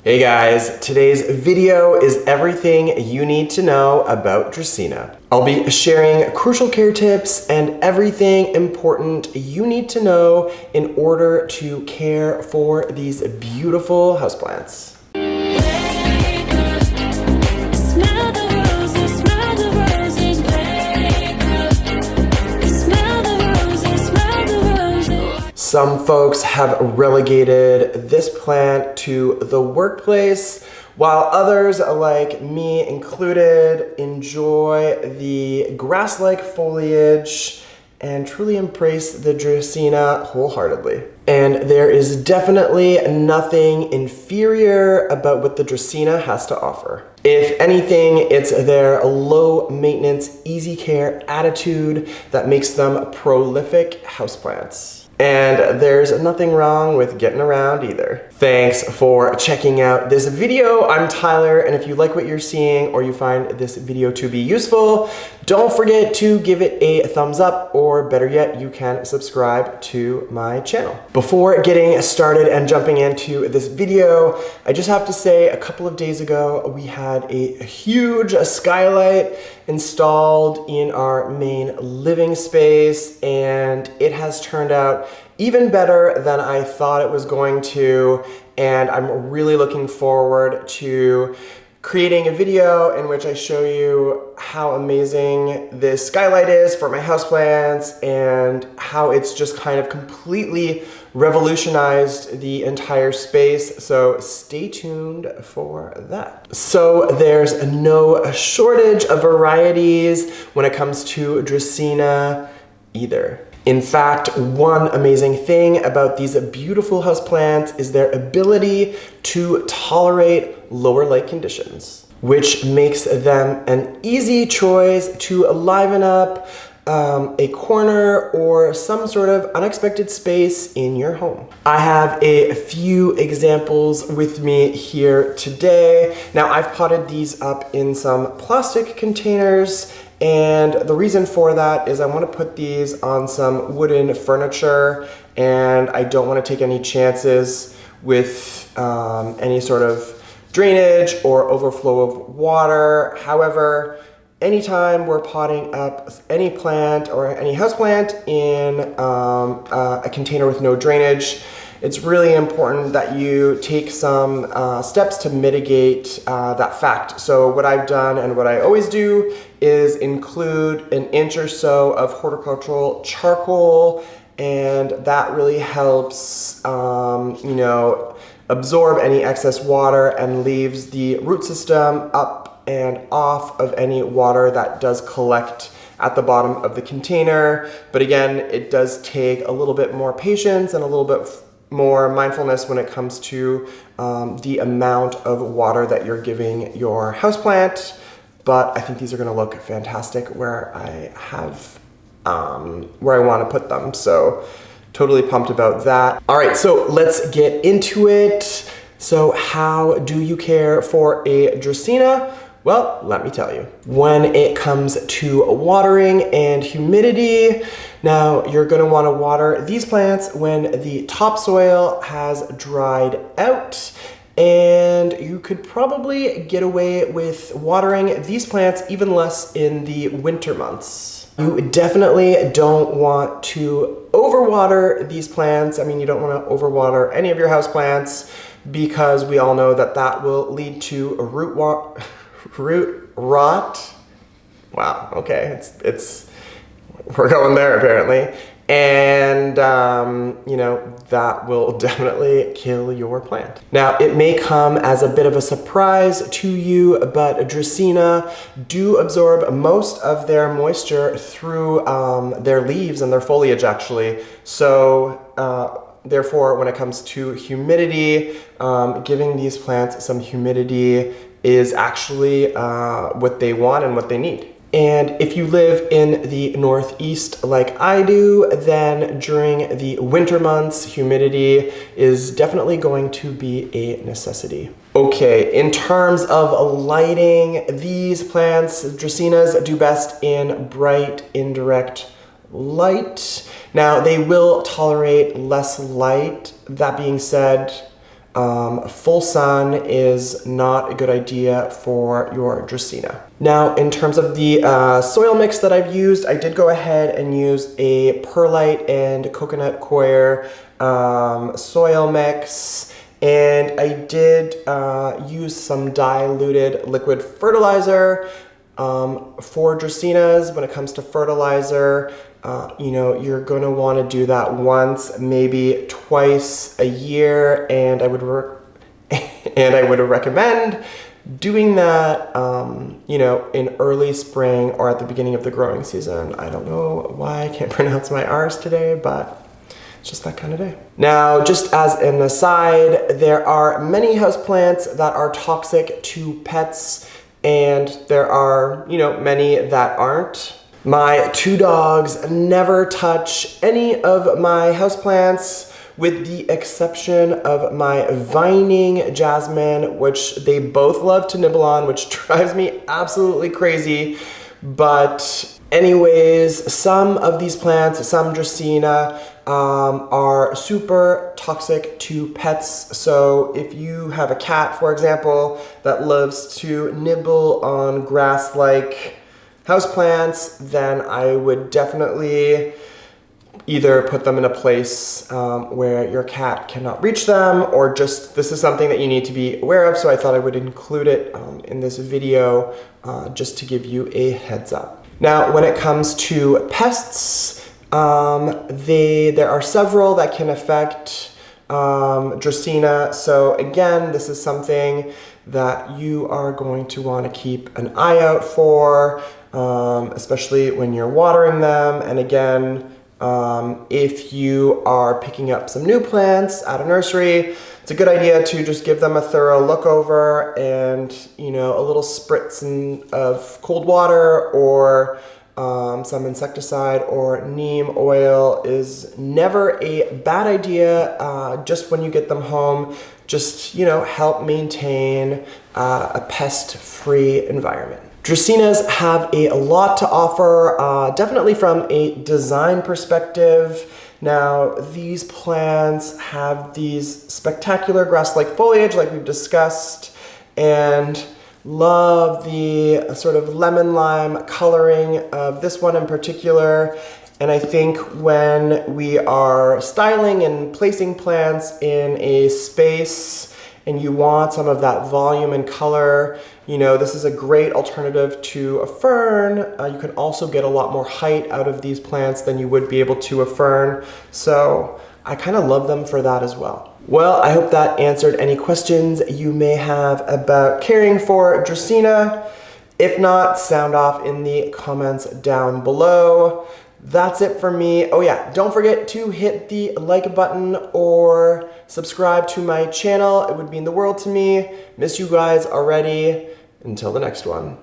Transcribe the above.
Hey guys, today's video is everything you need to know about Dracaena. I'll be sharing crucial care tips and everything important you need to know in order to care for these beautiful houseplants. Some folks have relegated this plant to the workplace, while others, like me included, enjoy the grass-like foliage and truly embrace the Dracaena wholeheartedly. And there is definitely nothing inferior about what the Dracaena has to offer. If anything, it's their low maintenance, easy care attitude that makes them prolific houseplants. And there's nothing wrong with getting around either. Thanks for checking out this video. I'm Tyler, and if you like what you're seeing or you find this video to be useful, don't forget to give it a thumbs up, or better yet, you can subscribe to my channel. Before getting started and jumping into this video, I just have to say a couple of days ago, we had a huge skylight installed in our main living space, and it has turned out even better than I thought it was going to, and I'm really looking forward to creating a video in which I show you how amazing this skylight is for my houseplants and how it's just kind of completely revolutionized the entire space. So stay tuned for that. So there's no shortage of varieties when it comes to Dracaena either. In fact, one amazing thing about these beautiful houseplants is their ability to tolerate lower light conditions, which makes them an easy choice to liven up a corner or some sort of unexpected space in your home. I have a few examples with me here today. Now, I've potted these up in some plastic containers, and the reason for that is I want to put these on some wooden furniture, and I don't want to take any chances with any sort of drainage or overflow of water. However, anytime we're potting up any plant or any houseplant in a container with no drainage, it's really important that you take some steps to mitigate that fact. So what I've done and what I always do is include an inch or so of horticultural charcoal, and that really helps absorb any excess water and leaves the root system up and off of any water that does collect at the bottom of the container. But again, it does take a little bit more patience and a little bit more mindfulness when it comes to the amount of water that you're giving your houseplant. But I think these are gonna look fantastic where I have, where I wanna put them. So totally pumped about that. All right, so let's get into it. So how do you care for a Dracaena? Well, let me tell you. When it comes to watering and humidity, now you're gonna wanna water these plants when the topsoil has dried out, and you could probably get away with watering these plants even less in the winter months. You definitely don't want to overwater these plants. I mean, you don't wanna overwater any of your houseplants, because we all know that that will lead to a root rot. Wow, okay, we're going there apparently. And, that will definitely kill your plant. Now, it may come as a bit of a surprise to you, but Dracaena do absorb most of their moisture through their leaves and their foliage, actually. So, therefore, when it comes to humidity, giving these plants some humidity is actually what they want and what they need. And if you live in the Northeast like I do, then during the winter months, humidity is definitely going to be a necessity. Okay, in terms of lighting, these plants, Dracaenas, do best in bright, indirect light. Now, they will tolerate less light. That being said, full sun is not a good idea for your Dracaena. Now, in terms of the soil mix that I've used, I did go ahead and use a perlite and coconut coir soil mix, and I did use some diluted liquid fertilizer. For Dracaenas, when it comes to fertilizer, you know, you're going to want to do that once, maybe twice a year, and I would recommend doing that, you know, in early spring or at the beginning of the growing season. I don't know why I can't pronounce my R's today, but it's just that kind of day. Now, just as an aside, there are many houseplants that are toxic to pets, and there are, you know, many that aren't. My 2 dogs never touch any of my houseplants, with the exception of my vining jasmine, which they both love to nibble on, which drives me absolutely crazy. But anyways, some of these plants, some Dracaena, are super toxic to pets. So if you have a cat, for example, that loves to nibble on grass-like houseplants, then I would definitely either put them in a place where your cat cannot reach them, or just this is something that you need to be aware of. So I thought I would include it in this video just to give you a heads up. Now, when it comes to pests, there are several that can affect Dracaena. So again, this is something that you are going to want to keep an eye out for, especially when you're watering them. And again, if you are picking up some new plants at a nursery, it's a good idea to just give them a thorough look over, and, you know, a little spritz of cold water or some insecticide or neem oil is never a bad idea. Just when you get them home, just, you know, help maintain a pest-free environment. Dracaenas have a lot to offer, definitely from a design perspective. Now, these plants have these spectacular grass-like foliage like we've discussed, and love the sort of lemon lime coloring of this one in particular. And I think when we are styling and placing plants in a space and you want some of that volume and color, you know, this is a great alternative to a fern. You can also get a lot more height out of these plants than you would be able to a fern. So I kind of love them for that as well. Well, I hope that answered any questions you may have about caring for Dracaena. If not, sound off in the comments down below. That's it for me. Oh yeah, don't forget to hit the like button or subscribe to my channel. It would mean the world to me. Miss you guys already. Until the next one.